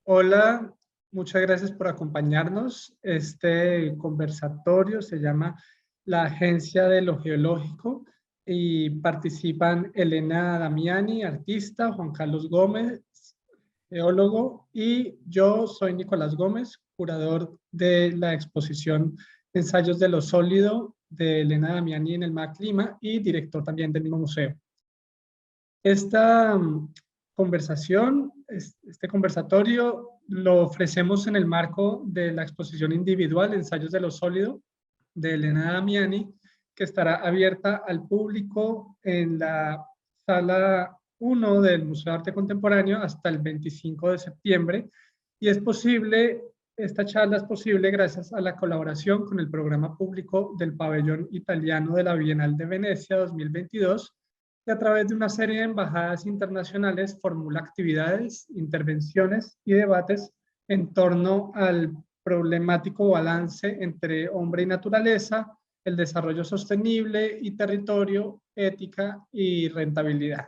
Hola, muchas gracias por acompañarnos. Este conversatorio se llama La Agencia de lo Geológico y participan Elena Damiani, artista, Juan Carlos Gómez, geólogo, y yo soy Nicolás Gómez, curador de la exposición Ensayos de lo Sólido de Elena Damiani en el MAC Lima y director también del mismo museo. Esta conversación, este conversatorio, lo ofrecemos en el marco de la exposición individual Ensayos de lo Sólido de Elena Damiani, que estará abierta al público en la sala 1 del Museo de Arte Contemporáneo hasta el 25 de septiembre. Y esta charla es posible gracias a la colaboración con el programa público del Pabellón Italiano de la Bienal de Venecia 2022, que a través de una serie de embajadas internacionales formula actividades, intervenciones y debates en torno al problemático balance entre hombre y naturaleza, el desarrollo sostenible y territorio, ética y rentabilidad.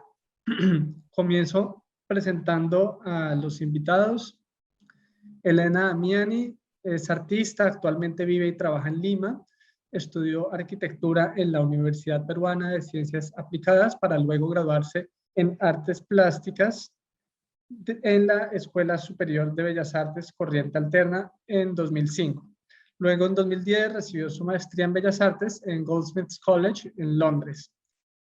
Comienzo presentando a los invitados. Elena Damiani es artista, actualmente vive y trabaja en Lima. Estudió arquitectura en la Universidad Peruana de Ciencias Aplicadas para luego graduarse en artes plásticas en la Escuela Superior de Bellas Artes Corriente Alterna en 2005. Luego, en 2010, recibió su maestría en Bellas Artes en Goldsmiths College en Londres.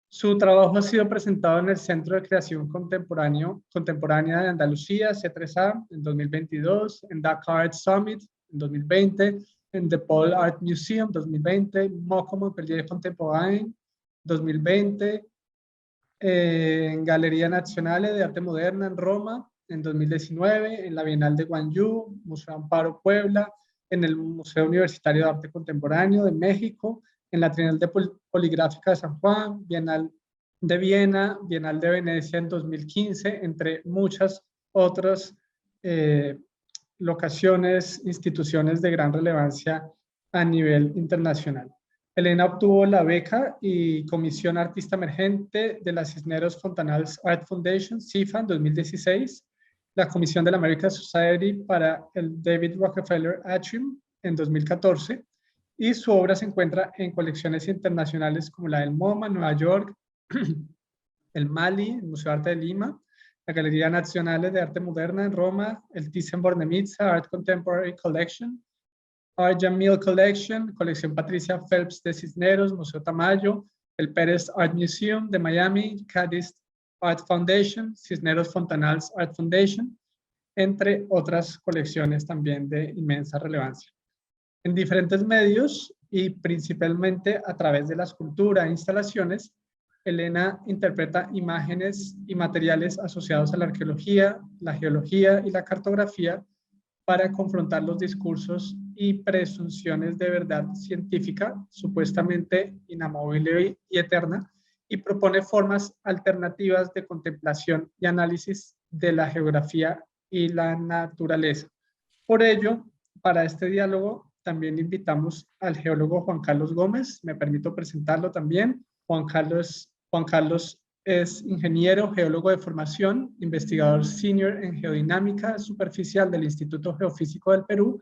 Su trabajo ha sido presentado en el Centro de Creación Contemporánea de Andalucía, C3A, en 2022, en Dakar Art Summit en 2020, en The Paul Art Museum 2020, MoCA Montpellier Contemporain 2020, en Galería Nazionale de Arte Moderna en Roma en 2019, en la Bienal de Gwangju, Museo Amparo Puebla, en el Museo Universitario de Arte Contemporáneo de México, en la Trienal de Poligráfica de San Juan, Bienal de Viena, Bienal de Venecia en 2015, entre muchas otras locaciones, instituciones de gran relevancia a nivel internacional. Elena obtuvo la beca y comisión Artista Emergente de la Cisneros Fontanals Art Foundation, CIFA, en 2016, la comisión de la American Society para el David Rockefeller Atrium en 2014, y su obra se encuentra en colecciones internacionales como la del MoMA, Nueva York, el Mali, el Museo de Arte de Lima, la Galería Nazionale de Arte Moderna en Roma, el Thyssen-Bornemisza Art Contemporary Collection, Art Jamil Collection, Colección Patricia Phelps de Cisneros, Museo Tamayo, el Pérez Art Museum de Miami, Cádiz Art Foundation, Cisneros Fontanals Art Foundation, entre otras colecciones también de inmensa relevancia. En diferentes medios y principalmente a través de la escultura e instalaciones, Elena interpreta imágenes y materiales asociados a la arqueología, la geología y la cartografía para confrontar los discursos y presunciones de verdad científica, supuestamente inamovible y eterna, y propone formas alternativas de contemplación y análisis de la geografía y la naturaleza. Por ello, para este diálogo también invitamos al geólogo Juan Carlos Gómez. Me permito presentarlo también. Juan Carlos es ingeniero, geólogo de formación, investigador senior en geodinámica superficial del Instituto Geofísico del Perú,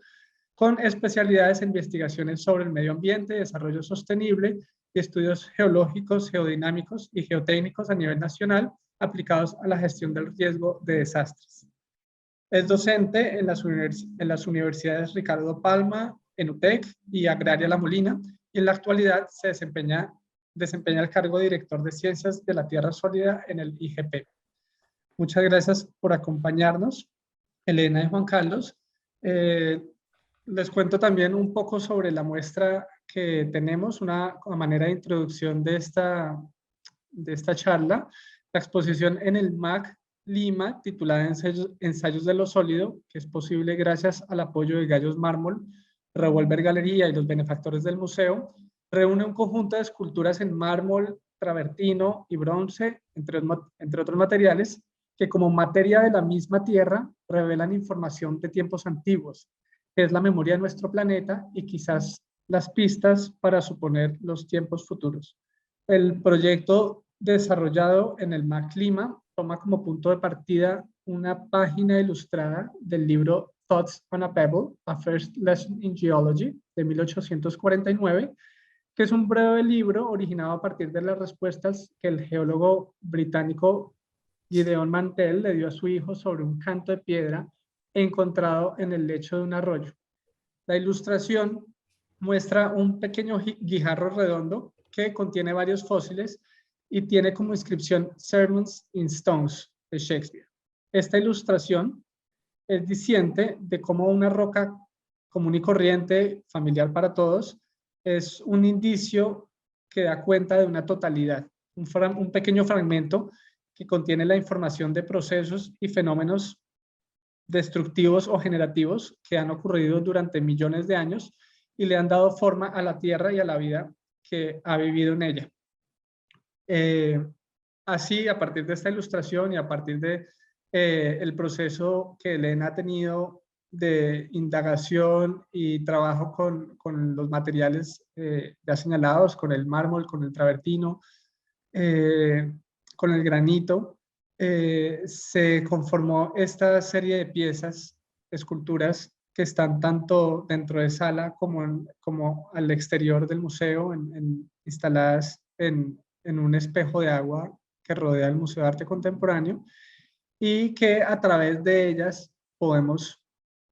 con especialidades en investigaciones sobre el medio ambiente, desarrollo sostenible y estudios geológicos, geodinámicos y geotécnicos a nivel nacional aplicados a la gestión del riesgo de desastres. Es docente en las universidades Ricardo Palma, en UTEC y Agraria La Molina, y en la actualidad se desempeña el cargo de director de Ciencias de la Tierra Sólida en el IGP. Muchas gracias por acompañarnos, Elena y Juan Carlos. Les cuento también un poco sobre la muestra que tenemos, una manera de introducción de esta charla. La exposición en el MAC Lima, titulada Ensayos de lo Sólido, que es posible gracias al apoyo de Gallos Mármol, Revolver Galería y los benefactores del museo, reúne un conjunto de esculturas en mármol, travertino y bronce, entre otros materiales, que como materia de la misma tierra revelan información de tiempos antiguos, que es la memoria de nuestro planeta y quizás las pistas para suponer los tiempos futuros. El proyecto desarrollado en el MAC Lima toma como punto de partida una página ilustrada del libro Thoughts on a Pebble, A First Lesson in Geology, de 1849, que es un breve libro originado a partir de las respuestas que el geólogo británico Gideon Mantell le dio a su hijo sobre un canto de piedra encontrado en el lecho de un arroyo. La ilustración muestra un pequeño guijarro redondo que contiene varios fósiles y tiene como inscripción Sermons in Stones de Shakespeare. Esta ilustración es diciente de cómo una roca común y corriente, familiar para todos, es un indicio que da cuenta de una totalidad, un pequeño fragmento que contiene la información de procesos y fenómenos destructivos o generativos que han ocurrido durante millones de años y le han dado forma a la Tierra y a la vida que ha vivido en ella. Así, a partir de esta ilustración y a partir de el proceso que Elena ha tenido de indagación y trabajo con los materiales ya señalados, con el mármol, con el travertino, con el granito, se conformó esta serie de piezas, esculturas, que están tanto dentro de sala como al exterior del museo, instaladas en un espejo de agua que rodea el Museo de Arte Contemporáneo, y que a través de ellas podemos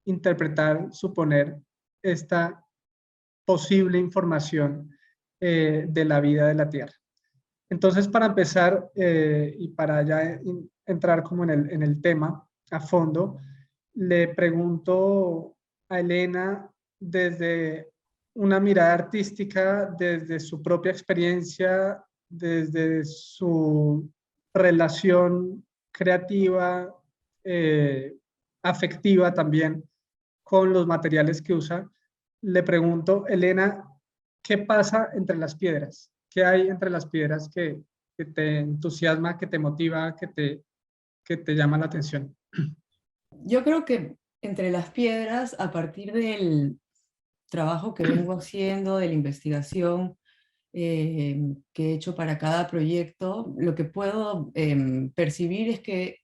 interpretar, suponer esta posible información de la vida de la Tierra. Entonces, para empezar y para ya entrar como en el tema a fondo, le pregunto a Elena desde una mirada artística, desde su propia experiencia, desde su relación creativa, afectiva también con los materiales que usa. Le pregunto, Elena, ¿qué pasa entre las piedras? ¿Qué hay entre las piedras que te entusiasma, que te motiva, que te llama la atención? Yo creo que entre las piedras, a partir del trabajo que vengo haciendo, de la investigación que he hecho para cada proyecto, lo que puedo percibir es que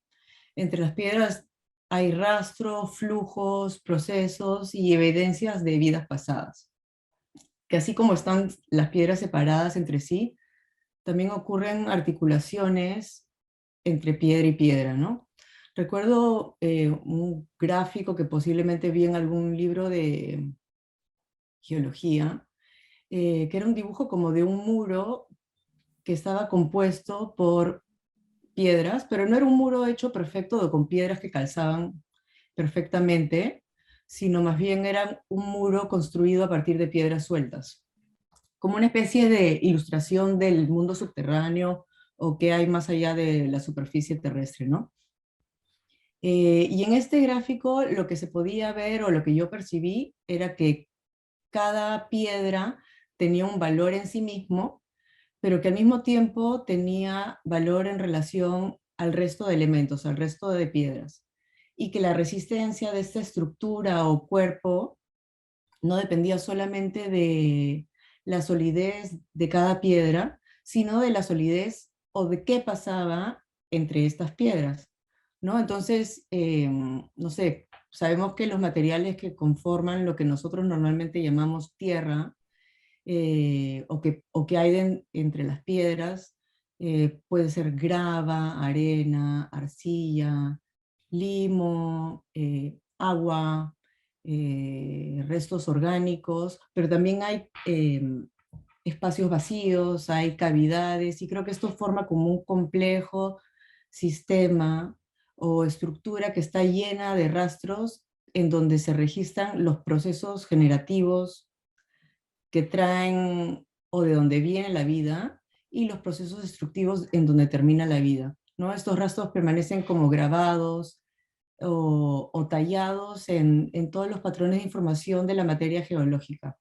entre las piedras hay rastros, flujos, procesos y evidencias de vidas pasadas. Que así como están las piedras separadas entre sí, también ocurren articulaciones entre piedra y piedra, ¿no? Recuerdo un gráfico que posiblemente vi en algún libro de geología, que era un dibujo como de un muro que estaba compuesto por piedras, pero no era un muro hecho perfecto con piedras que calzaban perfectamente, sino más bien era un muro construido a partir de piedras sueltas, como una especie de ilustración del mundo subterráneo o qué hay más allá de la superficie terrestre, ¿no? Y en este gráfico lo que se podía ver o lo que yo percibí era que cada piedra tenía un valor en sí mismo, pero que al mismo tiempo tenía valor en relación al resto de elementos, al resto de piedras, y que la resistencia de esta estructura o cuerpo no dependía solamente de la solidez de cada piedra, sino de la solidez o de qué pasaba entre estas piedras, ¿no? Entonces, no sé, sabemos que los materiales que conforman lo que nosotros normalmente llamamos tierra, o que hay entre las piedras, puede ser grava, arena, arcilla, limo, agua, restos orgánicos, pero también hay espacios vacíos, hay cavidades, y creo que esto forma como un complejo sistema o estructura que está llena de rastros en donde se registran los procesos generativos que traen o de donde viene la vida y los procesos destructivos en donde termina la vida, ¿no? Estos rastros permanecen como grabados o tallados en todos los patrones de información de la materia geológica.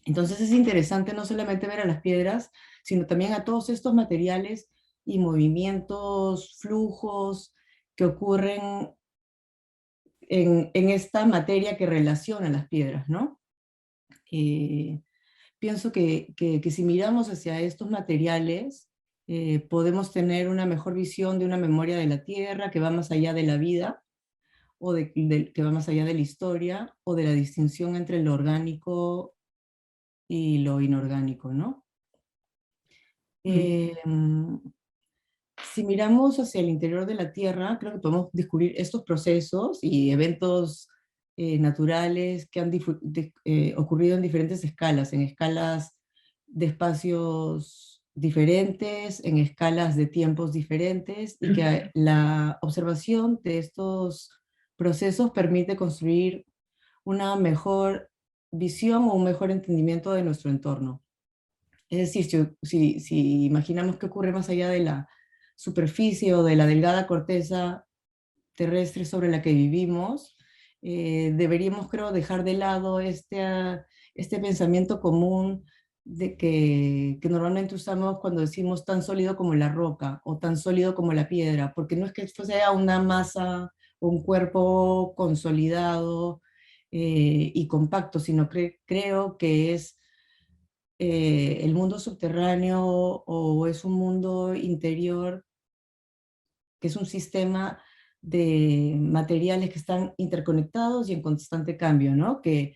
Entonces es interesante no solamente ver a las piedras, sino también a todos estos materiales y movimientos, flujos que ocurren en esta materia que relaciona las piedras, ¿no? Pienso que si miramos hacia estos materiales, podemos tener una mejor visión de una memoria de la Tierra que va más allá de la vida, o que va más allá de la historia, o de la distinción entre lo orgánico y lo inorgánico, ¿no? Si miramos hacia el interior de la Tierra, creo que podemos descubrir estos procesos y eventos naturales que han ocurrido en diferentes escalas, en escalas de espacios diferentes, en escalas de tiempos diferentes, y que la observación de estos procesos permite construir una mejor visión o un mejor entendimiento de nuestro entorno. Es decir, si imaginamos qué ocurre más allá de la superficie o de la delgada corteza terrestre sobre la que vivimos, deberíamos, creo, dejar de lado este pensamiento común que normalmente usamos cuando decimos tan sólido como la roca o tan sólido como la piedra, porque no es que esto sea una masa o un cuerpo consolidado y compacto, sino que creo que es el mundo subterráneo o es un mundo interior que es un sistema de materiales que están interconectados y en constante cambio, ¿no? Que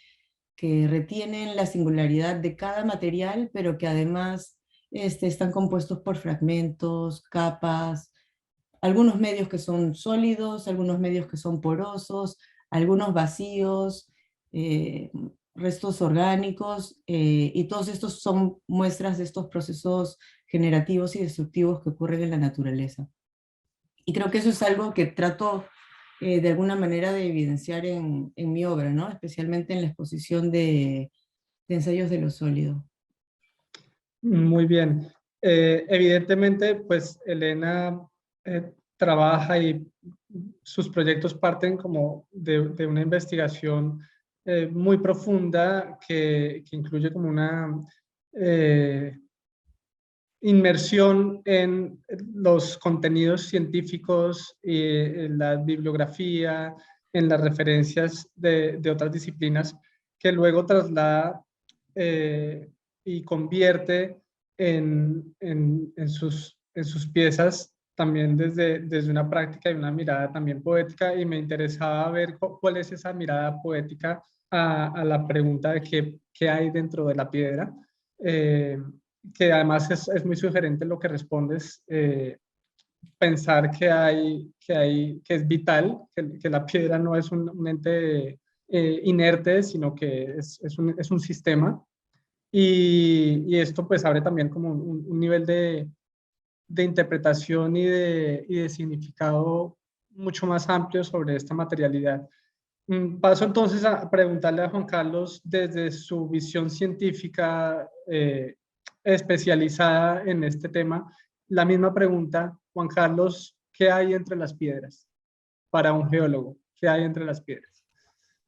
retienen la singularidad de cada material, pero que además están compuestos por fragmentos, capas, algunos medios que son sólidos, algunos medios que son porosos, algunos vacíos, eh, restos orgánicos, y todos estos son muestras de estos procesos generativos y destructivos que ocurren en la naturaleza. Y creo que eso es algo que trato de alguna manera de evidenciar en mi obra, ¿no? Especialmente en la exposición de ensayos de lo sólido. Muy bien. Evidentemente, pues Elena trabaja y sus proyectos parten como de una investigación muy profunda que incluye como una inmersión en los contenidos científicos, en la bibliografía, en las referencias de otras disciplinas, que luego traslada y convierte en sus piezas también desde una práctica y una mirada también poética, y me interesaba ver cuál es esa mirada poética a la pregunta de qué hay dentro de la piedra. Que además es muy sugerente lo que respondes, pensar que es vital, que la piedra no es un ente inerte, sino que es un sistema. Y esto pues abre también como un nivel de interpretación y de significado mucho más amplio sobre esta materialidad. Paso entonces a preguntarle a Juan Carlos desde su visión científica especializada en este tema, la misma pregunta. Juan Carlos, ¿qué hay entre las piedras? Para un geólogo, ¿qué hay entre las piedras?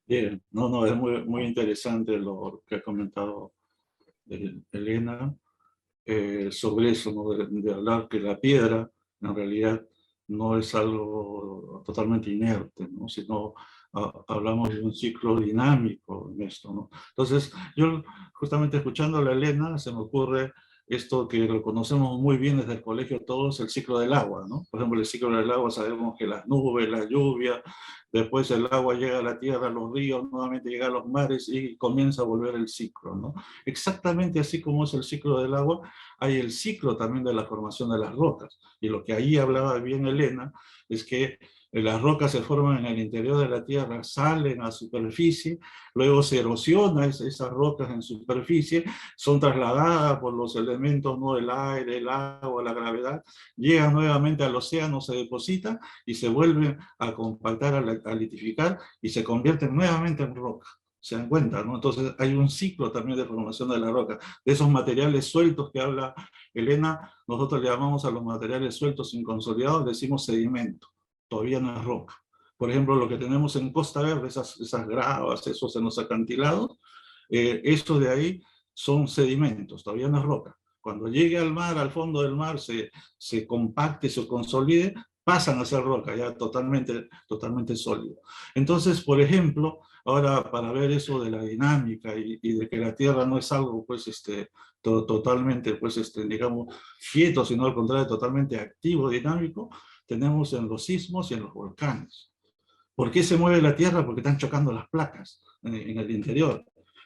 Bien, no, es muy interesante lo que ha comentado Elena sobre eso, ¿no? De hablar que la piedra en realidad no es algo totalmente inerte, ¿no? Sino hablamos de un ciclo dinámico en esto, ¿no? Entonces, yo justamente escuchando a la Elena se me ocurre esto que lo conocemos muy bien desde el colegio todos, el ciclo del agua, ¿no? Por ejemplo, el ciclo del agua sabemos que las nubes, la lluvia, después el agua llega a la tierra, a los ríos, nuevamente llega a los mares y comienza a volver el ciclo, ¿no? Exactamente así como es el ciclo del agua, hay el ciclo también de la formación de las rocas. Y lo que ahí hablaba bien Elena es que las rocas se forman en el interior de la tierra, salen a superficie, luego se erosiona esas rocas en superficie, son trasladadas por los elementos, ¿no? El aire, el agua, la gravedad, llegan nuevamente al océano, se depositan y se vuelven a compactar, a litificar y se convierten nuevamente en roca. ¿Se dan cuenta, no? Entonces hay un ciclo también de formación de la roca. De esos materiales sueltos que habla Elena, nosotros le llamamos a los materiales sueltos inconsolidados, decimos sedimento. Todavía no es roca. Por ejemplo, lo que tenemos en Costa Verde, esas gravas, esos en los acantilados, esos de ahí son sedimentos, todavía no es roca. Cuando llegue al mar, al fondo del mar, se compacte, se consolide, pasan a ser roca, ya totalmente sólido. Entonces, por ejemplo, ahora para ver eso de la dinámica y de que la Tierra no es algo, pues, totalmente, pues, digamos, quieto, sino al contrario, totalmente activo, dinámico, tenemos en los sismos y en los volcanes. ¿Por qué se mueve la Tierra? Porque están chocando las placas en el interior.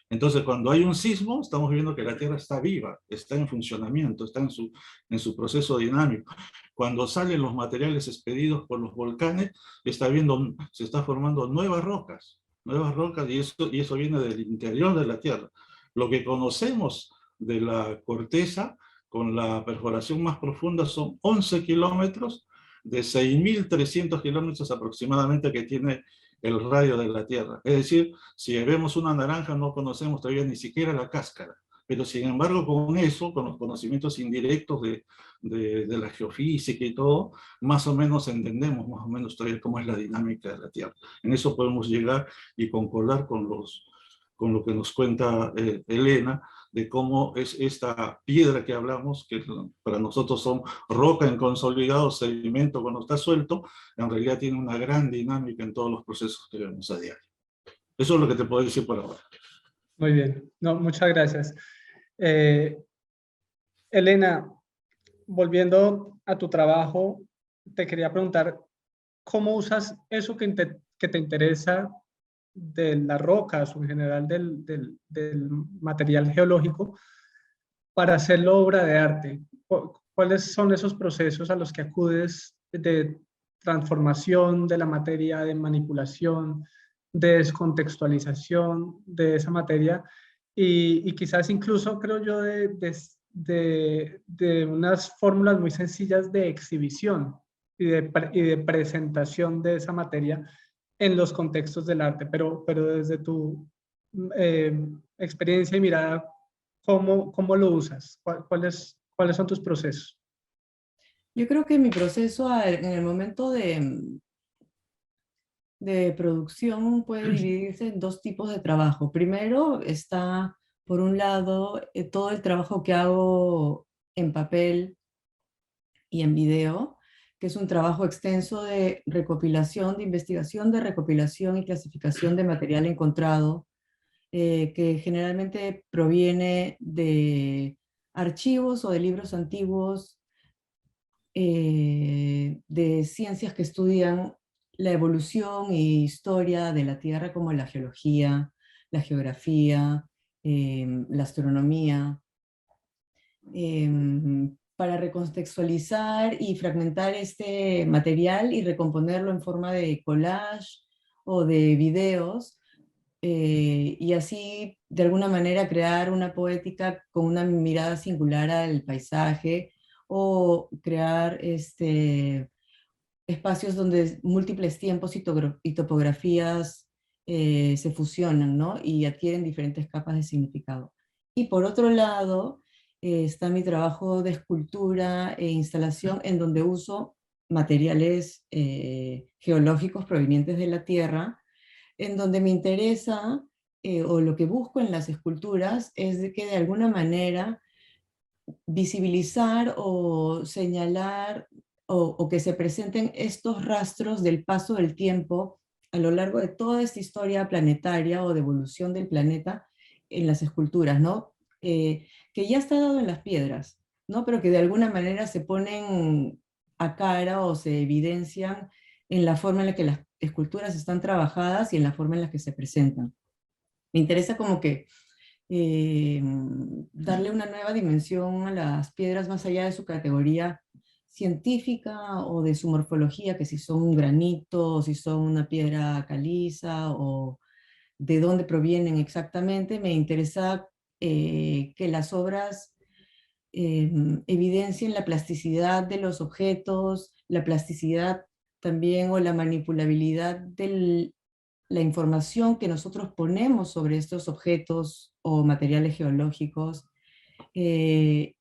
Entonces, cuando hay un sismo, estamos viendo que la Tierra está viva, está en funcionamiento, está en su proceso dinámico. Cuando salen los materiales expedidos por los volcanes, se está formando nuevas rocas, y eso viene del interior de la Tierra. Lo que conocemos de la corteza, con la perforación más profunda, son 11 kilómetros de 6.300 kilómetros aproximadamente que tiene el radio de la Tierra. Es decir, si vemos una naranja no conocemos todavía ni siquiera la cáscara, pero sin embargo con eso, con los conocimientos indirectos de la geofísica y todo, más o menos entendemos más o menos todavía cómo es la dinámica de la Tierra. En eso podemos llegar y concordar con lo que nos cuenta Elena, de cómo es esta piedra que hablamos, que para nosotros son roca en consolidado, sedimento cuando está suelto, en realidad tiene una gran dinámica en todos los procesos que vemos a diario. Eso es lo que te puedo decir por ahora. Muy bien, no, muchas gracias. Elena, volviendo a tu trabajo, te quería preguntar, ¿cómo usas eso que te interesa de las rocas o en general del material geológico para hacerlo obra de arte? ¿Cuáles son esos procesos a los que acudes de transformación de la materia, de manipulación, de descontextualización de esa materia y quizás incluso, creo yo, de unas fórmulas muy sencillas de exhibición y de presentación de esa materia en los contextos del arte, pero desde tu experiencia y mirada, ¿cómo lo usas? ¿Cuáles son tus procesos? Yo creo que mi proceso en el momento de producción puede dividirse en dos tipos de trabajo. Primero está, por un lado, todo el trabajo que hago en papel y en video, que es un trabajo extenso de recopilación, de investigación, de recopilación y clasificación de material encontrado, que generalmente proviene de archivos o de libros antiguos, de ciencias que estudian la evolución e historia de la Tierra, como la geología, la geografía, la astronomía, para recontextualizar y fragmentar este material y recomponerlo en forma de collage o de videos, y así de alguna manera crear una poética con una mirada singular al paisaje, o crear espacios donde múltiples tiempos y topografías se fusionan, ¿no? Y adquieren diferentes capas de significado. Y por otro lado, está mi trabajo de escultura e instalación, en donde uso materiales geológicos provenientes de la Tierra, en donde me interesa, o lo que busco en las esculturas, es de que de alguna manera visibilizar o señalar o que se presenten estos rastros del paso del tiempo a lo largo de toda esta historia planetaria o de evolución del planeta en las esculturas, ¿no? Que ya está dado en las piedras, ¿no? Pero que de alguna manera se ponen a cara o se evidencian en la forma en la que las esculturas están trabajadas y en la forma en la que se presentan. Me interesa como que darle una nueva dimensión a las piedras más allá de su categoría científica o de su morfología, que si son un granito, si son una piedra caliza, o de dónde provienen exactamente. Me interesa que las obras evidencien la plasticidad de los objetos, la plasticidad también o la manipulabilidad de la información que nosotros ponemos sobre estos objetos o materiales geológicos. Y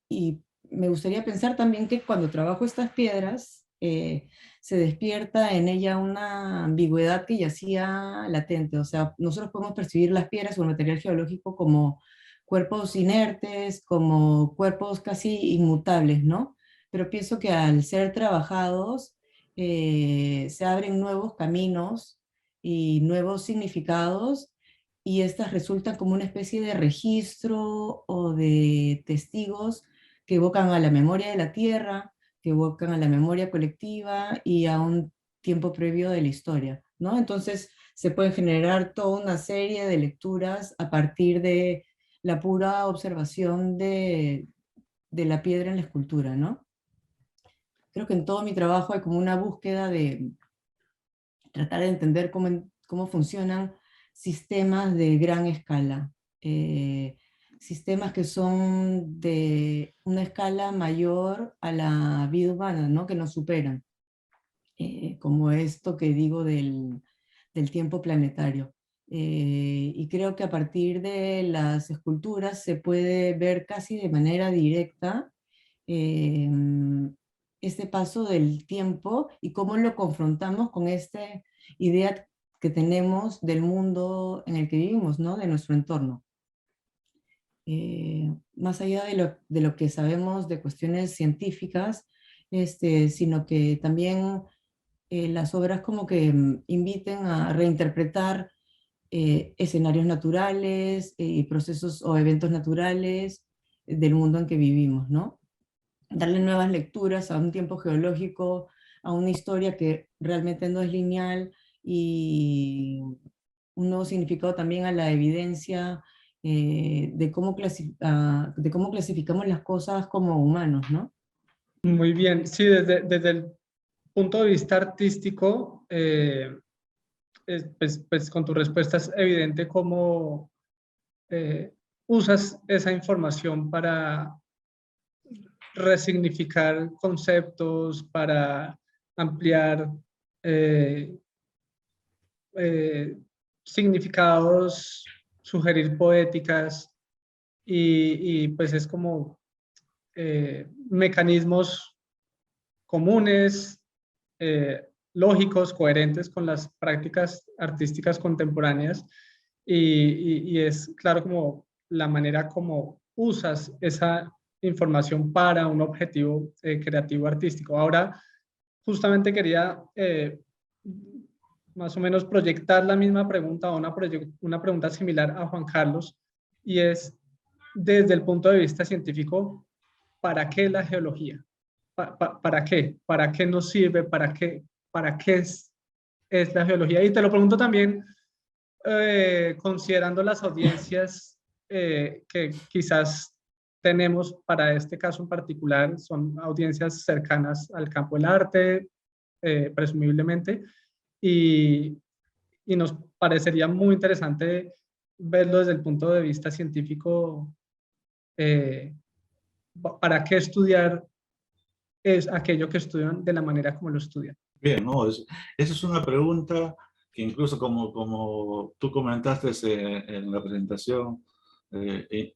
me gustaría pensar también que cuando trabajo estas piedras, se despierta en ella una ambigüedad que yacía latente. O sea, nosotros podemos percibir las piedras o el material geológico como cuerpos inertes, como cuerpos casi inmutables, ¿no? Pero pienso que al ser trabajados, se abren nuevos caminos y nuevos significados, y estas resultan como una especie de registro o de testigos que evocan a la memoria de la tierra, que evocan a la memoria colectiva y a un tiempo previo de la historia, ¿no? Entonces se pueden generar toda una serie de lecturas a partir de la pura observación de la piedra en la escultura, ¿no? Creo que en todo mi trabajo hay como una búsqueda de tratar de entender cómo funcionan sistemas de gran escala, sistemas que son de una escala mayor a la vida humana, ¿no? Que nos superan, como esto que digo del tiempo planetario. Y creo que a partir de las esculturas se puede ver casi de manera directa eh, este paso del tiempo y cómo lo confrontamos con esta idea que tenemos del mundo en el que vivimos, ¿no? De nuestro entorno. Más allá de lo que sabemos de cuestiones científicas, sino que también las obras como que inviten a reinterpretar escenarios naturales y procesos o eventos naturales del mundo en que vivimos, ¿no? Darle nuevas lecturas a un tiempo geológico, a una historia que realmente no es lineal, y un nuevo significado también a la evidencia de cómo clasificamos las cosas como humanos, ¿no? Muy bien, sí, desde el punto de vista artístico, pues con tu respuesta es evidente cómo usas esa información para resignificar conceptos, para ampliar eh, eh, significados, sugerir poéticas pues es como mecanismos comunes, lógicos, coherentes con las prácticas artísticas contemporáneas y es claro como la manera como usas esa información para un objetivo creativo artístico. Ahora, justamente quería más o menos proyectar la misma pregunta o una pregunta similar a Juan Carlos, y es, desde el punto de vista científico, ¿para qué la geología? ¿Para qué? ¿Para qué nos sirve? ¿Para qué es la geología? Y te lo pregunto también considerando las audiencias que quizás tenemos para este caso en particular, son audiencias cercanas al campo del arte, presumiblemente, y, y nos parecería muy interesante verlo desde el punto de vista científico. eh, ¿Para qué estudiar es aquello que estudian de la manera como lo estudian? Bien, ¿no? Esa es una pregunta que incluso como tú comentaste en la presentación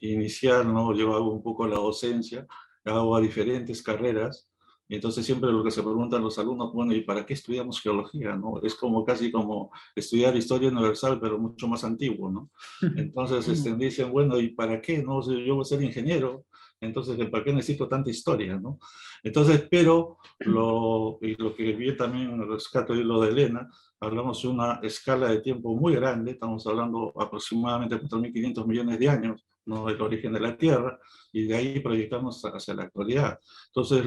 inicial, ¿no? Yo hago un poco la docencia, hago a diferentes carreras, y entonces siempre lo que se preguntan los alumnos, bueno, ¿y para qué estudiamos geología, no? Es como casi como estudiar historia universal, pero mucho más antiguo, ¿no? Entonces dicen, bueno, ¿y para qué, no? Si yo voy a ser ingeniero, entonces, ¿para qué necesito tanta historia, no? Entonces, pero y lo que vi también, rescato de lo de Elena, hablamos de una escala de tiempo muy grande, estamos hablando aproximadamente de 4.500 millones de años, ¿no? El origen de la Tierra, y de ahí proyectamos hacia la actualidad. Entonces,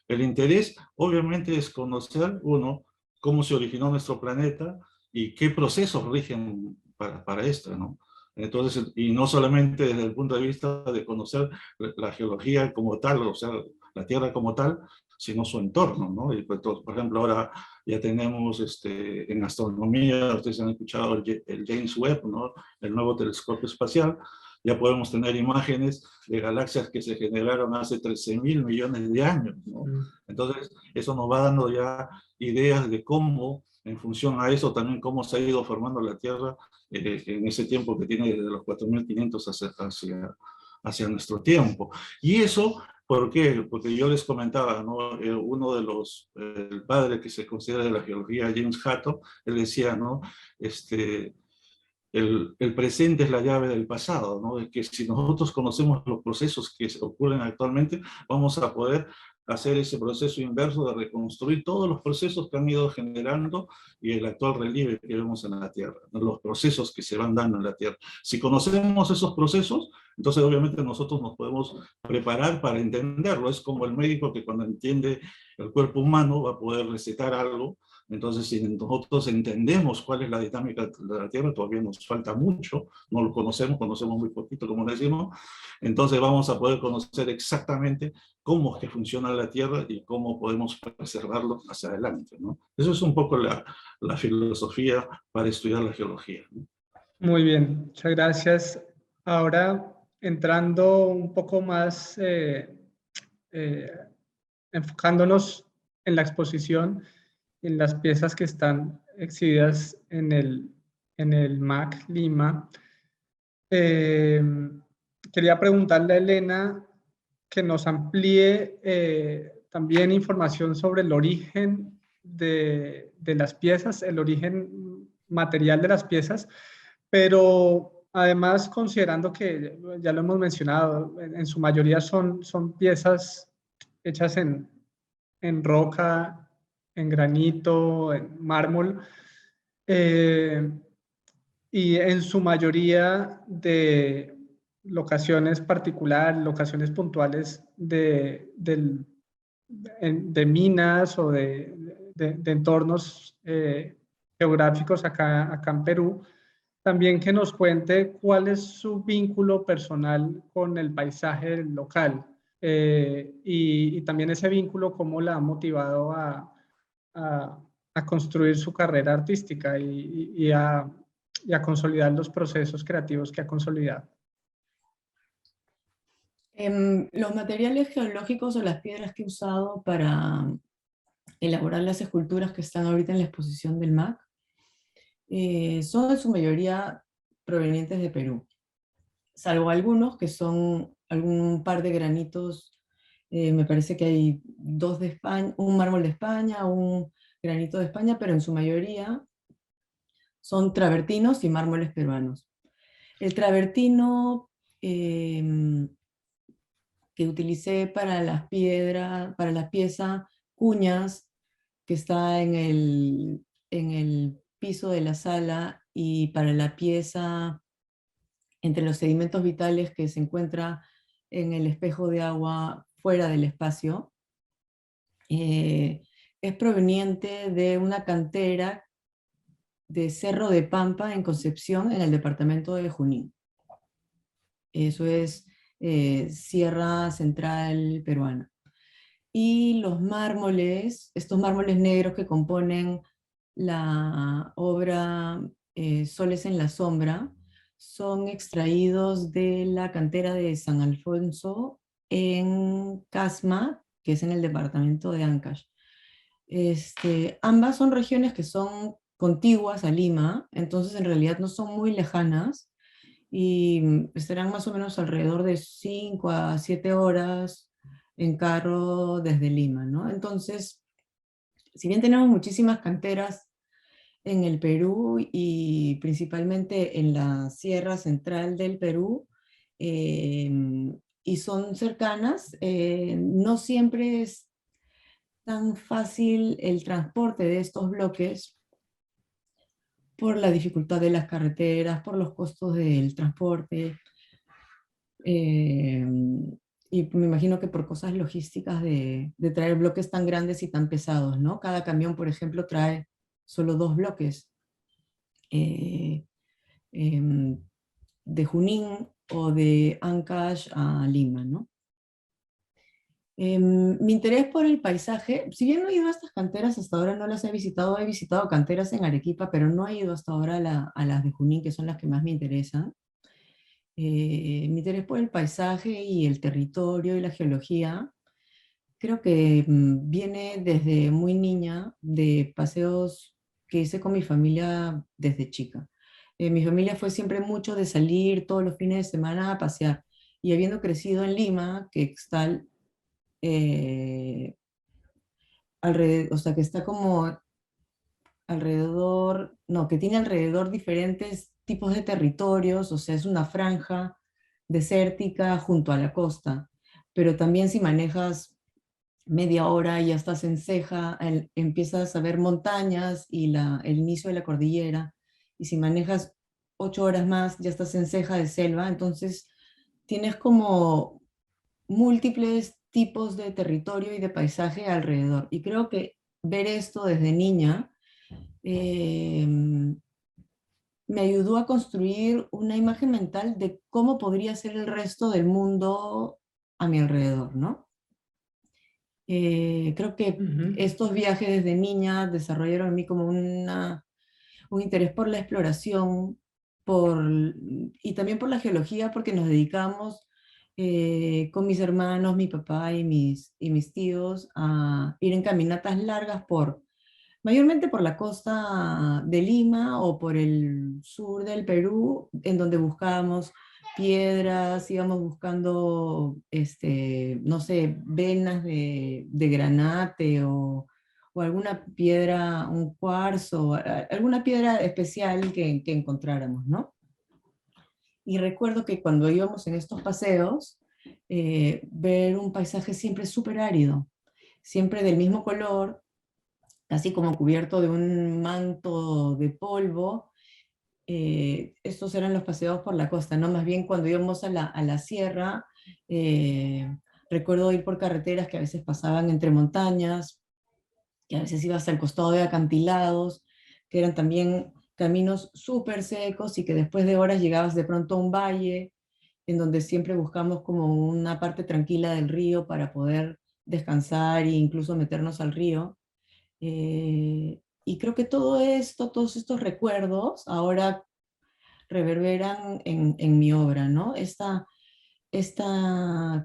el interés obviamente es conocer, uno, cómo se originó nuestro planeta y qué procesos rigen para esto, ¿no? Entonces, y no solamente desde el punto de vista de conocer la geología como tal, o sea, la Tierra como tal, sino su entorno, ¿no? Y pues, por ejemplo, ahora ya tenemos en astronomía, ustedes han escuchado el James Webb, ¿no? El nuevo telescopio espacial, ya podemos tener imágenes de galaxias que se generaron hace 13.000 millones de años, ¿no? Entonces, eso nos va dando ya ideas de cómo, en función a eso, también cómo se ha ido formando la Tierra en ese tiempo que tiene desde los 4.500 hacia nuestro tiempo. Y eso, ¿por qué? Porque yo les comentaba, ¿no? Uno de el padre que se considera de la geología, James Hutton, él decía, ¿no? El presente es la llave del pasado, ¿no? Es que si nosotros conocemos los procesos que ocurren actualmente, vamos a poder hacer ese proceso inverso de reconstruir todos los procesos que han ido generando y el actual relieve que vemos en la Tierra, los procesos que se van dando en la Tierra. Si conocemos esos procesos, entonces obviamente nosotros nos podemos preparar para entenderlo. Es como el médico que cuando entiende el cuerpo humano va a poder recetar algo. Entonces, si nosotros entendemos cuál es la dinámica de la Tierra, todavía nos falta mucho, no lo conocemos muy poquito, como decimos, entonces vamos a poder conocer exactamente cómo es que funciona la Tierra y cómo podemos preservarlo hacia adelante, ¿no? Eso es un poco la filosofía para estudiar la geología, ¿no? Muy bien, muchas gracias. Ahora, entrando un poco más, enfocándonos en la exposición, en las piezas que están exhibidas en el MAC Lima, quería preguntarle a Elena que nos amplíe también información sobre el origen de las piezas, el origen material de las piezas, pero además considerando que, ya lo hemos mencionado, en su mayoría son piezas hechas en roca, en granito, en mármol, y en su mayoría de locaciones particulares, locaciones puntuales de minas o de entornos geográficos acá en Perú. También que nos cuente cuál es su vínculo personal con el paisaje local, y también ese vínculo, cómo la ha motivado a construir su carrera artística y a consolidar los procesos creativos que ha consolidado. Los materiales geológicos o las piedras que he usado para elaborar las esculturas que están ahorita en la exposición del MAC son en su mayoría provenientes de Perú, salvo algunos que son algún par de granitos. Me parece que hay dos de España, un mármol de España, un granito de España, pero en su mayoría son travertinos y mármoles peruanos. El travertino que utilicé para las piedras, para la pieza cuñas, que está en el piso de la sala, y para la pieza entre los sedimentos vitales que se encuentra en el espejo de agua fuera del espacio, es proveniente de una cantera de Cerro de Pampa en Concepción, en el departamento de Junín. Eso es Sierra Central peruana. Y los mármoles, estos mármoles negros que componen la obra Soles en la Sombra, son extraídos de la cantera de San Alfonso en Casma, que es en el departamento de Ancash. Ambas son regiones que son contiguas a Lima, entonces en realidad no son muy lejanas, y estarán más o menos alrededor de 5 a 7 horas en carro desde Lima, ¿no? Entonces, si bien tenemos muchísimas canteras en el Perú y principalmente en la Sierra Central del Perú, y son cercanas, no siempre es tan fácil el transporte de estos bloques por la dificultad de las carreteras, por los costos del transporte, y me imagino que por cosas logísticas de traer bloques tan grandes y tan pesados, ¿no? Cada camión, por ejemplo, trae solo 2 bloques de Junín o de Ancash a Lima, ¿no? Mi interés por el paisaje, si bien no he ido a estas canteras hasta ahora, no las he visitado canteras en Arequipa, pero no he ido hasta ahora a las de Junín, que son las que más me interesan. Mi interés por el paisaje y el territorio y la geología, creo que viene desde muy niña, de paseos que hice con mi familia desde chica. Mi familia fue siempre mucho de salir todos los fines de semana a pasear, y habiendo crecido en Lima, que está alrededor, o sea, que está como alrededor, no, que tiene alrededor diferentes tipos de territorios, o sea, es una franja desértica junto a la costa, pero también si manejas media hora y ya estás en Ceja, empiezas a ver montañas y el inicio de la cordillera, y si manejas 8 horas más ya estás en Ceja de selva, entonces tienes como múltiples tipos de territorio y de paisaje alrededor. Y creo que ver esto desde niña eh, me ayudó a construir una imagen mental de cómo podría ser el resto del mundo a mi alrededor, ¿no? Creo que Ujú. estos viajes desde niña desarrollaron en mí como un interés por la exploración y también por la geología, porque nos dedicamos con mis hermanos, mi papá y mis tíos a ir en caminatas largas mayormente por la costa de Lima o por el sur del Perú, en donde buscábamos piedras, íbamos buscando, no sé, venas de granate o alguna piedra, un cuarzo, alguna piedra especial que encontráramos, ¿no? Y recuerdo que cuando íbamos en estos paseos, ver un paisaje siempre súper árido, siempre del mismo color, casi como cubierto de un manto de polvo. Estos eran los paseos por la costa, ¿no? Más bien cuando íbamos a la sierra, eh, recuerdo ir por carreteras que a veces pasaban entre montañas, que a veces ibas al costado de acantilados, que eran también caminos súper secos y que después de horas llegabas de pronto a un valle, en donde siempre buscamos como una parte tranquila del río para poder descansar e incluso meternos al río. Y creo que todo esto, todos estos recuerdos ahora reverberan en mi obra, ¿no? Esta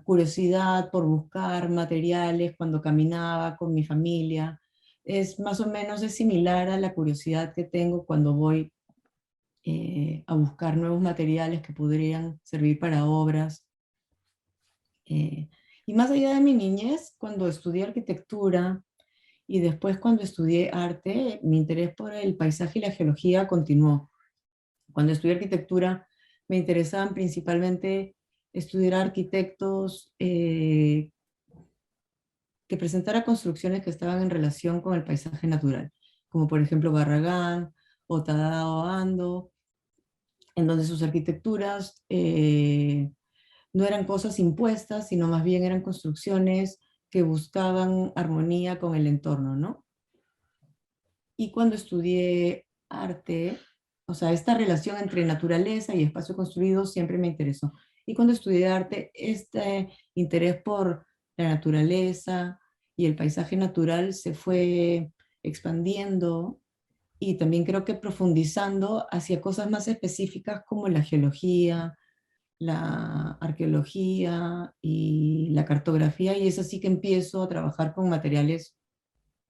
curiosidad por buscar materiales cuando caminaba con mi familia, más o menos es similar a la curiosidad que tengo cuando voy a buscar nuevos materiales que podrían servir para obras. Eh, y más allá de mi niñez, cuando estudié arquitectura, y después cuando estudié arte, mi interés por el paisaje y la geología continuó. Cuando estudié arquitectura, me interesaban principalmente estudiar arquitectos que presentara construcciones que estaban en relación con el paisaje natural, como por ejemplo Barragán o Tadao Ando, en donde sus arquitecturas no eran cosas impuestas, sino más bien eran construcciones que buscaban armonía con el entorno, ¿no? Y cuando estudié arte, o sea, esta relación entre naturaleza y espacio construido siempre me interesó. Y cuando estudié arte, este interés por la naturaleza y el paisaje natural se fue expandiendo y también creo que profundizando hacia cosas más específicas como la geología, la arqueología y la cartografía, y es así que empiezo a trabajar con materiales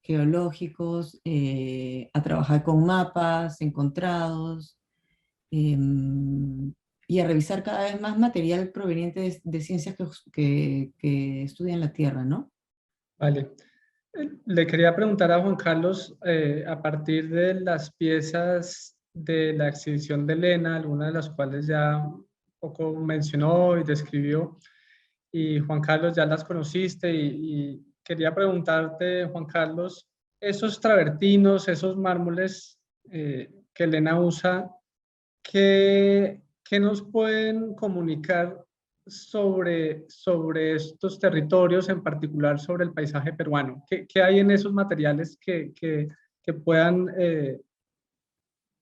geológicos, a trabajar con mapas encontrados y a revisar cada vez más material proveniente de ciencias que estudian la Tierra, ¿no? Vale. Le quería preguntar a Juan Carlos, a partir de las piezas de la exhibición de Elena, algunas de las cuales ya un poco mencionó y describió, y Juan Carlos ya las conociste, y quería preguntarte, Juan Carlos, esos travertinos, esos mármoles que Elena usa, ¿qué nos pueden comunicar sobre estos territorios, en particular sobre el paisaje peruano? ¿Qué hay en esos materiales que puedan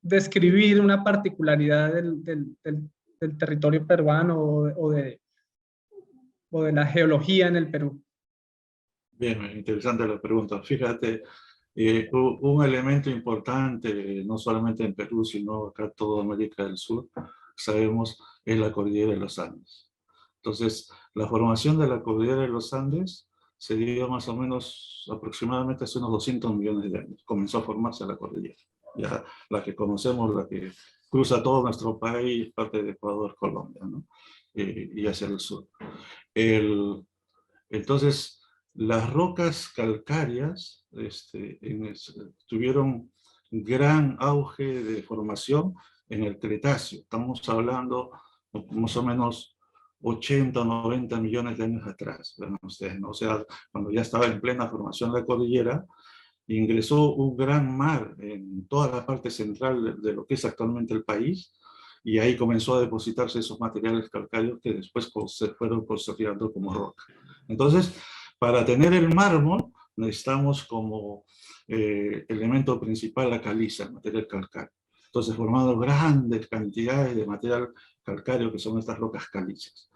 describir una particularidad del territorio peruano o de la geología en el Perú? Bien, interesante la pregunta. Fíjate, un elemento importante, no solamente en Perú, sino acá en toda América del Sur, sabemos, es la cordillera de los Andes. Entonces, la formación de la cordillera de los Andes se dio más o menos aproximadamente hace unos 200 millones de años. Comenzó a formarse la cordillera. Ya la que conocemos, la que cruza todo nuestro país, parte de Ecuador, Colombia, ¿no? Y hacia el sur. Entonces, las rocas calcáreas tuvieron gran auge de formación en el Cretáceo. Estamos hablando más o menos 80 o 90 millones de años atrás, vean ustedes, ¿no? O sea, cuando ya estaba en plena formación la cordillera, ingresó un gran mar en toda la parte central de lo que es actualmente el país, y ahí comenzó a depositarse esos materiales calcáreos que después se fueron consolidando como roca. Entonces, para tener el mármol, necesitamos como elemento principal la caliza, el material calcáreo. Entonces, formando grandes cantidades de material calcáreo que son estas rocas calizas.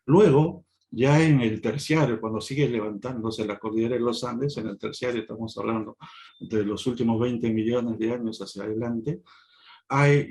Luego, ya en el terciario, cuando sigue levantándose la cordillera de los Andes, en el terciario estamos hablando de los últimos 20 millones de años hacia adelante, hay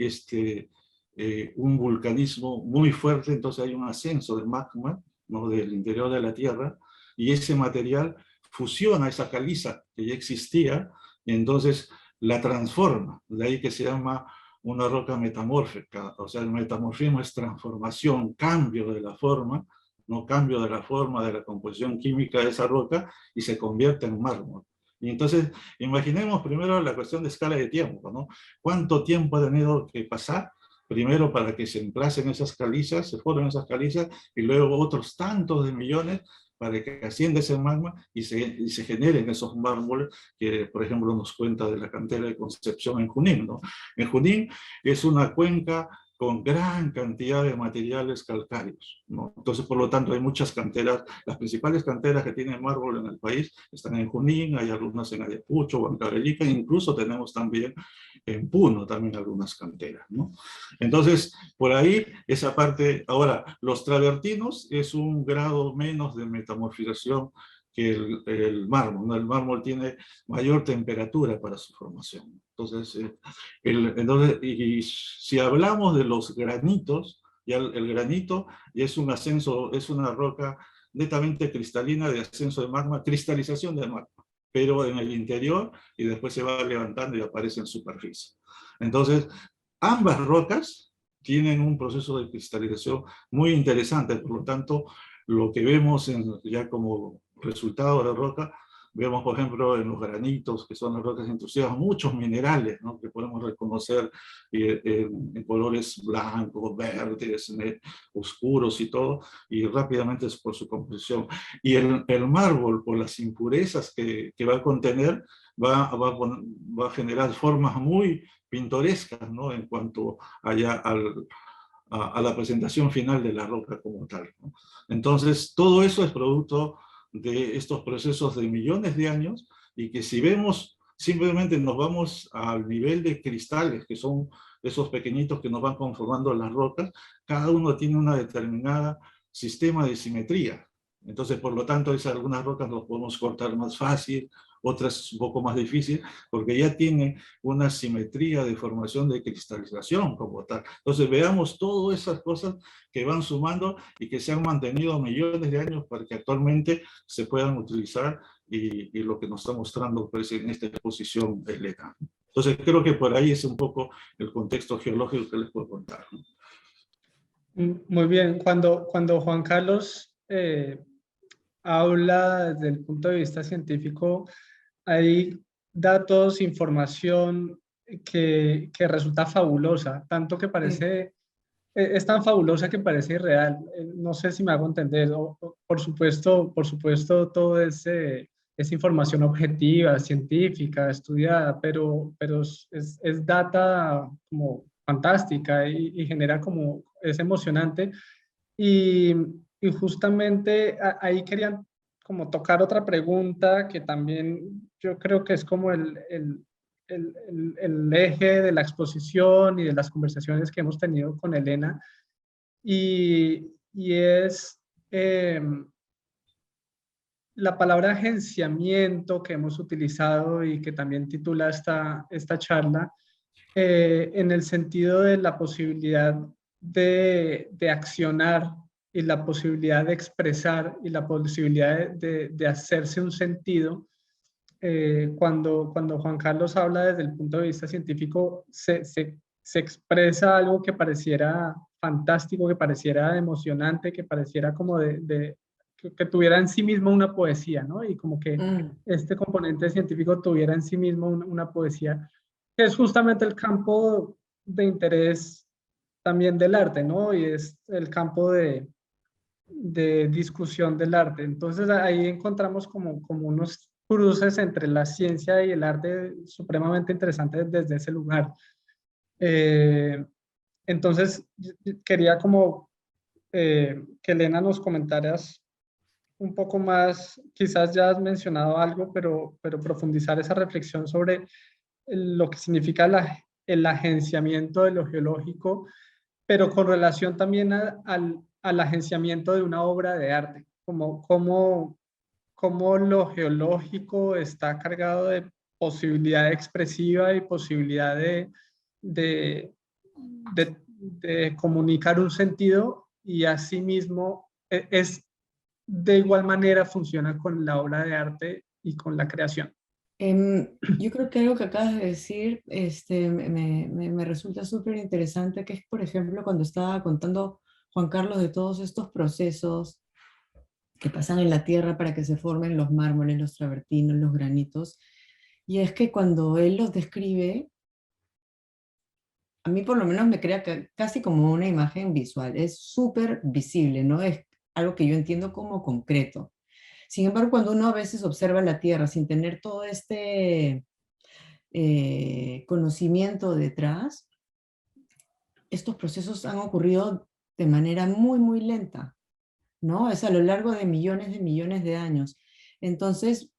un vulcanismo muy fuerte, entonces hay un ascenso del magma, ¿no?, del interior de la Tierra, y ese material fusiona esa caliza que ya existía, y entonces la transforma, de ahí que se llama una roca metamórfica. O sea, el metamorfismo es transformación, cambio de la forma, no cambio de la forma de la composición química de esa roca, y se convierte en mármol. Y entonces, imaginemos primero la cuestión de escala de tiempo, ¿no? ¿Cuánto tiempo ha tenido que pasar primero para que se emplacen esas calizas, se formen esas calizas, y luego otros tantos de millones para que ascienda ese magma y se generen esos mármoles que, por ejemplo, nos cuenta de la cantera de Concepción en Junín, ¿no? En Junín es una cuenca con gran cantidad de materiales calcáreos, ¿no? Entonces, por lo tanto, hay muchas canteras. Las principales canteras que tienen mármol en el país están en Junín, hay algunas en Ayacucho, Huancavelica, incluso tenemos también en Puno también algunas canteras, ¿no? Entonces, por ahí, esa parte. Ahora, los travertinos es un grado menos de metamorfización que el mármol, ¿no? El mármol tiene mayor temperatura para su formación. Entonces, y si hablamos de los granitos, ya el granito es un ascenso, es una roca netamente cristalina de ascenso de magma, cristalización de magma, pero en el interior, y después se va levantando y aparece en superficie. Entonces, ambas rocas tienen un proceso de cristalización muy interesante. Por lo tanto, lo que vemos ya como resultado de la roca, vemos, por ejemplo, en los granitos, que son las rocas intrusivas, muchos minerales, ¿no?, que podemos reconocer en colores blancos, verdes, oscuros y todo, y rápidamente es por su composición. Y el mármol, por las impurezas que va a contener, va a generar formas muy pintorescas, ¿no?, en cuanto allá a la presentación final de la roca como tal, ¿no? Entonces, todo eso es producto de estos procesos de millones de años, y que si vemos, simplemente nos vamos al nivel de cristales, que son esos pequeñitos que nos van conformando las rocas, cada uno tiene una determinada sistema de simetría. Entonces, por lo tanto, algunas rocas las podemos cortar más fácil, otras un poco más difícil, porque ya tiene una simetría de formación de cristalización como tal. Entonces, veamos todas esas cosas que van sumando y que se han mantenido millones de años para que actualmente se puedan utilizar, y lo que nos está mostrando, pues, en esta exposición Elena. Entonces, creo que por ahí es un poco el contexto geológico que les puedo contar, ¿no? Muy bien. Cuando Juan Carlos habla desde el punto de vista científico, hay datos, información que resulta fabulosa, tanto que parece, es tan fabulosa que parece irreal. No sé si me hago entender. Por supuesto, todo es información objetiva, científica, estudiada, pero es data como fantástica, y genera como, es emocionante. Y, y justamente ahí querían como tocar otra pregunta que también yo creo que es como el eje de la exposición y de las conversaciones que hemos tenido con Elena, y es la palabra agenciamiento que hemos utilizado y que también titula esta charla, en el sentido de la posibilidad de accionar, y la posibilidad de expresar, y la posibilidad de hacerse un sentido. Cuando Juan Carlos habla desde el punto de vista científico, se expresa algo que pareciera fantástico, que pareciera emocionante, que pareciera como que tuviera en sí mismo una poesía, ¿no? Y como que este componente científico tuviera en sí mismo una poesía, que es justamente el campo de interés también del arte, ¿no? Y es el campo de discusión del arte. Entonces ahí encontramos como unos cruces entre la ciencia y el arte supremamente interesantes desde ese lugar. Entonces quería como que Elena nos comentaras un poco más, quizás ya has mencionado algo, pero profundizar esa reflexión sobre lo que significa el agenciamiento de lo geológico, pero con relación también al agenciamiento de una obra de arte, como lo geológico está cargado de posibilidad expresiva y posibilidad de, de comunicar un sentido y asimismo es de igual manera funciona con la obra de arte y con la creación. Yo creo que algo que acabas de decir me resulta súper interesante, que es, por ejemplo, cuando estaba contando Juan Carlos de todos estos procesos que pasan en la tierra para que se formen los mármoles, los travertinos, los granitos, y es que cuando él los describe, a mí por lo menos me crea casi como una imagen visual, es súper visible, no es algo que yo entiendo como concreto. Sin embargo, cuando uno a veces observa la Tierra sin tener todo este conocimiento detrás, estos procesos han ocurrido de manera muy, muy lenta, ¿no? Es a lo largo de millones de años. Entonces,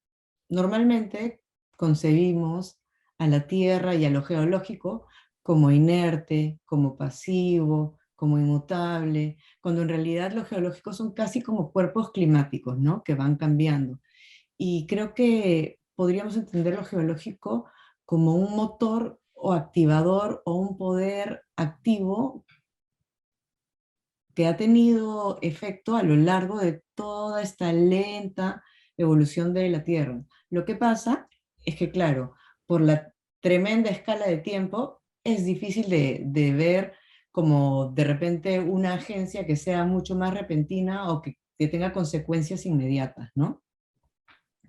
normalmente concebimos a la Tierra y a lo geológico como inerte, como pasivo, como inmutable, cuando en realidad los geológicos son casi como cuerpos climáticos, ¿no? Que van cambiando. Y creo que podríamos entender lo geológico como un motor o activador o un poder activo que ha tenido efecto a lo largo de toda esta lenta evolución de la Tierra. Lo que pasa es que, claro, por la tremenda escala de tiempo, es difícil de ver como de repente una agencia que sea mucho más repentina o que tenga consecuencias inmediatas, ¿no?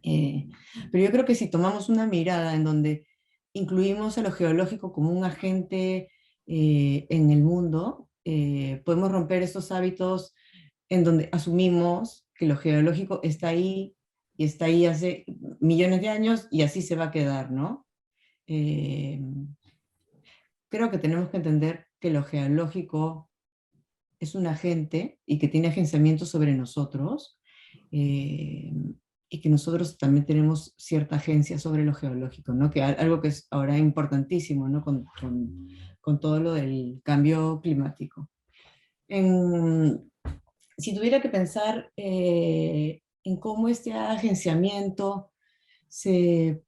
Pero yo creo que si tomamos una mirada en donde incluimos a lo geológico como un agente en el mundo, podemos romper esos hábitos en donde asumimos que lo geológico está ahí y está ahí hace millones de años y así se va a quedar, ¿no? Eh, Creo que tenemos que entender que lo geológico es un agente y que tiene agenciamiento sobre nosotros, eh, y que nosotros también tenemos cierta agencia sobre lo geológico, ¿no? Que algo que es ahora importantísimo, ¿no? Con todo lo del cambio climático. Si tuviera que pensar en cómo este agenciamiento se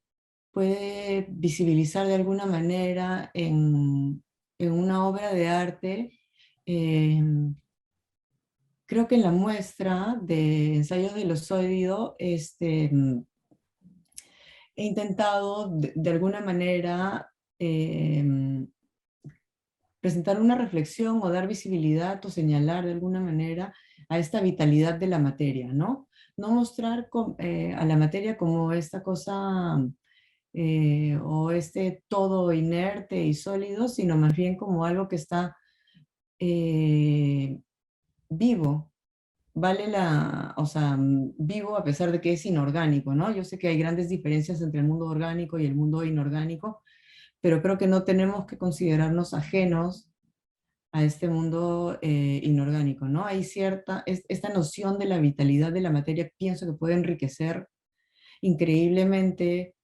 puede visibilizar de alguna manera en una obra de arte, eh, creo que en la muestra de ensayos del ozoidio he intentado de alguna manera presentar una reflexión o dar visibilidad o señalar de alguna manera a esta vitalidad de la materia, ¿no? No mostrar a la materia como esta cosa o este todo inerte y sólido, sino más bien como algo que está eh, vivo, o sea, vivo a pesar de que es inorgánico, ¿no? Yo sé que hay grandes diferencias entre el mundo orgánico y el mundo inorgánico, pero creo que no tenemos que considerarnos ajenos a este mundo inorgánico, ¿no? Hay esta noción de la vitalidad de la materia, pienso que puede enriquecer increíblemente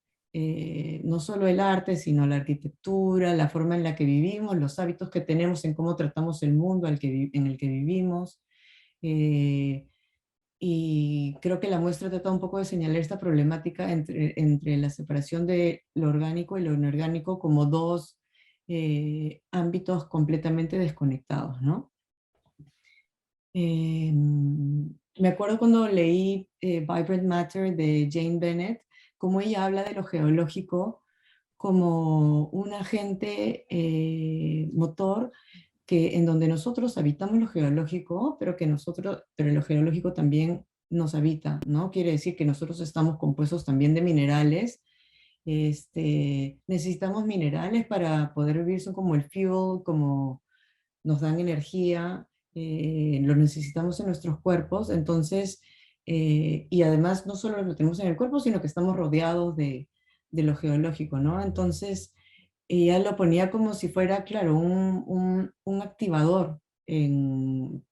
no solo el arte, sino la arquitectura, la forma en la que vivimos, los hábitos que tenemos en cómo tratamos el mundo en el que vivimos. Eh, y creo que la muestra trata un poco de señalar esta problemática entre la separación de lo orgánico y lo inorgánico como dos ámbitos completamente desconectados, ¿no? Me acuerdo cuando leí Vibrant Matter de Jane Bennett, cómo ella habla de lo geológico como un agente motor en donde nosotros habitamos lo geológico, pero lo geológico también nos habita, ¿no? Quiere decir que nosotros estamos compuestos también de minerales. Necesitamos minerales para poder vivir, son como el fuel, como nos dan energía, lo necesitamos en nuestros cuerpos, entonces, y además no solo lo tenemos en el cuerpo, sino que estamos rodeados de lo geológico, ¿no? Entonces, ella lo ponía como si fuera, claro, un activador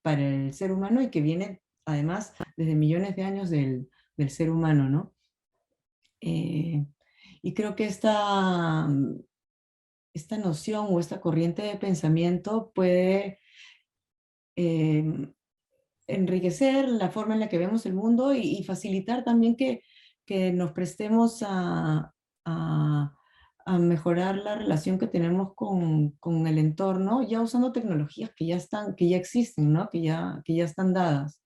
para el ser humano y que viene además desde millones de años del ser humano, ¿no? Eh, y creo que esta noción o esta corriente de pensamiento puede enriquecer la forma en la que vemos el mundo y facilitar también que nos prestemos a mejorar la relación que tenemos con el entorno, ya usando tecnologías que ya existen, ¿no? Que ya están dadas,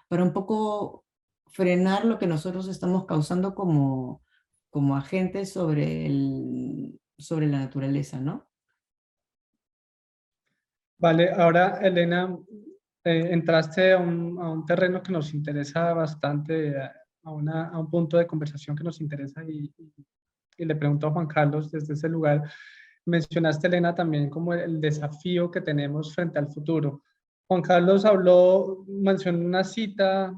para un poco frenar lo que nosotros estamos causando como agentes sobre la naturaleza, ¿no? Vale, ahora Elena, entraste a un terreno que nos interesa bastante, a un punto de conversación que nos interesa y le pregunto a Juan Carlos desde ese lugar. Mencionaste, Elena, también como el desafío que tenemos frente al futuro. Juan Carlos mencionó una cita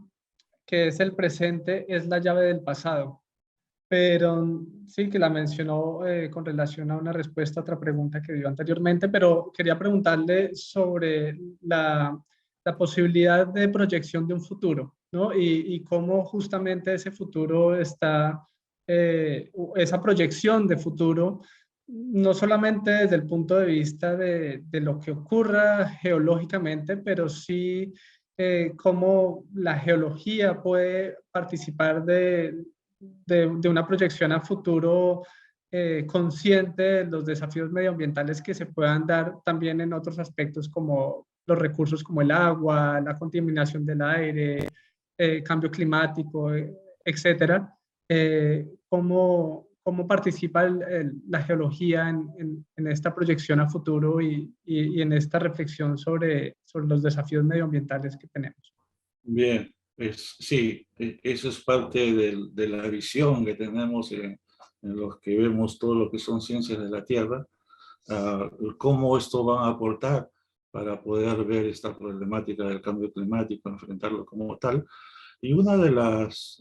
que es: el presente es la llave del pasado. Pero sí que la mencionó con relación a una respuesta a otra pregunta que dio anteriormente, pero quería preguntarle sobre la posibilidad de proyección de un futuro, ¿no? Y cómo justamente ese futuro está, esa proyección de futuro, no solamente desde el punto de vista de lo que ocurra geológicamente, pero sí cómo la geología puede participar de una proyección a futuro consciente de los desafíos medioambientales que se puedan dar también en otros aspectos como los recursos como el agua, la contaminación del aire, cambio climático, etcétera. ¿Cómo participa la geología en esta proyección a futuro y en esta reflexión sobre los desafíos medioambientales que tenemos? Bien, sí, eso es parte de la visión que tenemos en los que vemos todo lo que son ciencias de la Tierra, cómo esto va a aportar para poder ver esta problemática del cambio climático, enfrentarlo como tal. Y una de las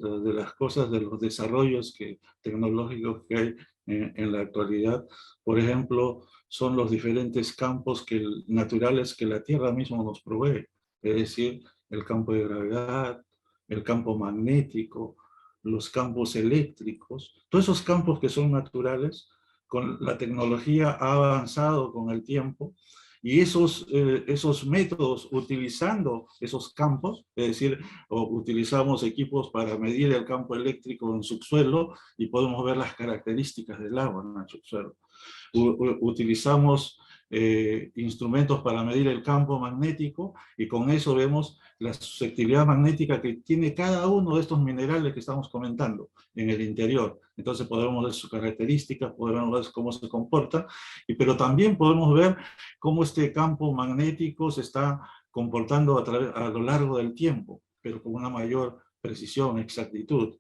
cosas, de los desarrollos tecnológicos que hay en la actualidad, por ejemplo, son los diferentes campos naturales que la Tierra misma nos provee. Es decir, el campo de gravedad, el campo magnético, los campos eléctricos, todos esos campos que son naturales, con la tecnología ha avanzado con el tiempo y esos métodos, utilizando esos campos, es decir, utilizamos equipos para medir el campo eléctrico en subsuelo y podemos ver las características del agua en el subsuelo. Utilizamos instrumentos para medir el campo magnético y con eso vemos la susceptibilidad magnética que tiene cada uno de estos minerales que estamos comentando en el interior. Entonces podemos ver sus características, podemos ver cómo se comporta, pero también podemos ver cómo este campo magnético se está comportando a lo largo del tiempo, pero con una mayor precisión, exactitud.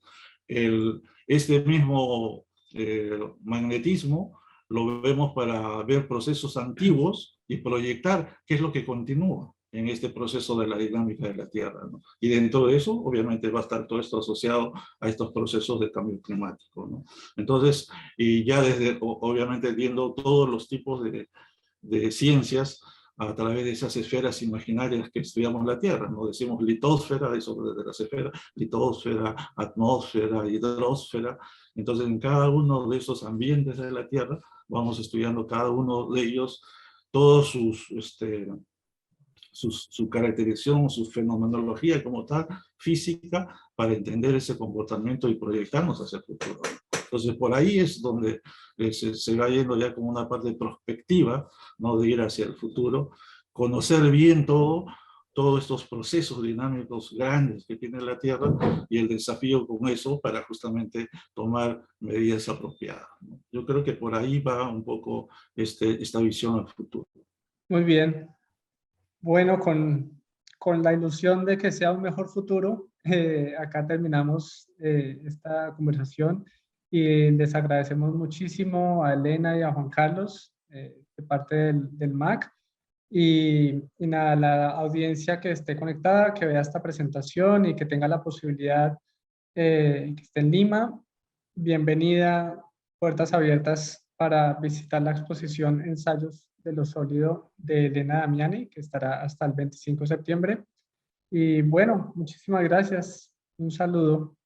Este mismo magnetismo lo vemos para ver procesos antiguos y proyectar qué es lo que continúa en este proceso de la dinámica de la Tierra, ¿no? Y dentro de eso, obviamente, va a estar todo esto asociado a estos procesos de cambio climático, ¿no? Entonces, y ya obviamente, viendo todos los tipos de ciencias a través de esas esferas imaginarias que estudiamos la Tierra, ¿no? Decimos litosfera, eso de las esferas, litosfera, atmósfera, hidrosfera. Entonces, en cada uno de esos ambientes de la Tierra, vamos estudiando cada uno de ellos, todos su caracterización, su fenomenología como tal, física, para entender ese comportamiento y proyectarnos hacia el futuro. Entonces, por ahí es donde se va yendo ya como una parte prospectiva, ¿no? De ir hacia el futuro, conocer bien todos estos procesos dinámicos grandes que tiene la Tierra y el desafío con eso para justamente tomar medidas apropiadas, ¿no? Yo creo que por ahí va un poco esta visión al futuro. Muy bien. Bueno, con la ilusión de que sea un mejor futuro, acá terminamos esta conversación y les agradecemos muchísimo a Elena y a Juan Carlos de parte del MAC. Y nada, la audiencia que esté conectada, que vea esta presentación y que tenga la posibilidad, que esté en Lima, bienvenida, puertas abiertas para visitar la exposición Ensayos de lo Sólido de Elena Damiani, que estará hasta el 25 de septiembre. Y bueno, muchísimas gracias. Un saludo.